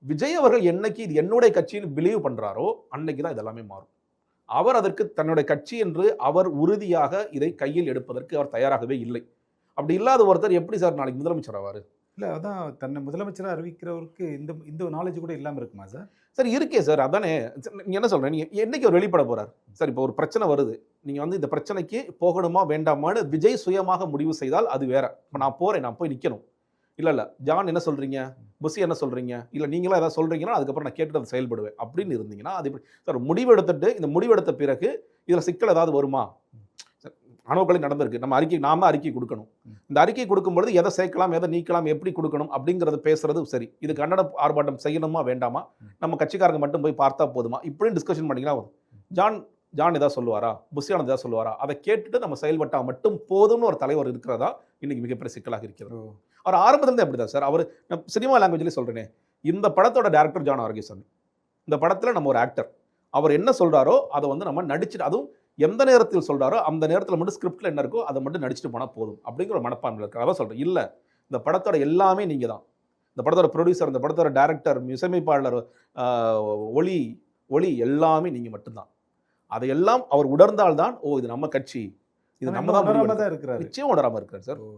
விஜய் அவர்கள் என்னைக்கு இது என்னுடைய கட்சின்னு பிலீவ் பண்றாரோ அன்னைக்கு தான் இதெல்லாமே மாறும். அவர் அதற்கு தன்னுடைய கட்சி என்று அவர் உறுதியாக இதை கையில் எடுப்பதற்கு அவர் தயாராகவே இல்லை. அப்படி இல்லாத ஒருத்தர் எப்படி சார் நாளைக்கு முதலமைச்சர் ஆவாரு? இல்ல அதான் தன்னை முதலமைச்சரா அறிவிக்கிறவருக்கு இந்த இந்த நாலேஜ் கூட இல்லாம இருக்குமா சார்? சார் இருக்கே சார். அதானே நீங்க என்ன சொல்றேன்? நீங்க என்னைக்கு அவர் வெளிப்பட போறார்? சார் இப்போ ஒரு பிரச்சனை வருது. நீங்க வந்து இந்த பிரச்சனைக்கு போகணுமா வேண்டாமான்னு விஜய் சுயமாக முடிவு செய்தால் அது வேற. இப்ப நான் போறேன், நான் போய் நிக்கணும். இல்ல ஜான் என்ன சொல்றீங்க? புசி என்ன சொல்றீங்க? இல்ல நீங்களா ஏதாவது சொல்றீங்கன்னா அதுக்கப்புறம் நான் கேட்டுட்டு அதை செயல்படுவேன் அப்படின்னு இருந்தீங்கன்னா அது எப்படி சார்? முடிவு எடுத்துட்டு இந்த முடிவெடுத்த பிறகு இதுல சிக்கல் ஏதாவது வருமா? அணுக்களை நடந்திருக்கு. நம்ம நாம அறிக்கை கொடுக்கணும். இந்த அறிக்கை கொடுக்கும்பொழுது எதை சேர்க்கலாம், எதை நீக்கலாம், எப்படி கொடுக்கணும் அப்படிங்கறது பேசுறது சரி. இது கண்டன ஆர்ப்பாட்டம் செய்யணுமா வேண்டாமா? நம்ம கட்சிக்காரங்க மட்டும் போய் பார்த்தா போதுமா? இப்படின்னு டிஸ்கஷன் பண்ணிங்கன்னா ஜான் ஏதாவது சொல்லுவாரா? புசியானது ஏதாவது சொல்லுவாரா? அதை கேட்டுட்டு நம்ம செயல்பட்டா மட்டும் போதும்னு ஒரு தலைவர் இருக்கிறதா இன்னைக்கு மிகப்பெரிய சிக்கலாக இருக்கிறது. அவர் ஆரம்பத்திலிருந்தே அப்படிதான் சார். அவர் சினிமா லாங்குவேஜ்லேயே சொல்றேனே, இந்த படத்தோட டைரக்டர் ஜான் ஆரோக்கியசாமி. இந்த படத்துல நம்ம ஒரு ஆக்டர். அவர் என்ன சொல்றாரோ அதை வந்து நம்ம நடிச்சுட்டு, அதுவும் எந்த நேரத்தில் சொல்றாரோ அந்த நேரத்தில் மட்டும் ஸ்கிரிப்ட்ல என்ன இருக்கோ அதை மட்டும் நடிச்சுட்டு போனா போதும் அப்படிங்கிற ஒரு மனப்பான்மையில் இருக்கிற. அதான் சொல்றேன். இல்ல இந்த படத்தோட எல்லாமே நீங்க தான். இந்த படத்தோட ப்ரொடியூசர், இந்த படத்தோட டைரக்டர், இசையமைப்பாளர், ஒளி எல்லாமே நீங்க மட்டும்தான். அதையெல்லாம் அவர் உணர்ந்தால்தான், ஓ இது நம்ம கட்சி, இது நம்ம தான் இருக்கிறார். நிச்சயம் உணராம இருக்கிறார் சார்.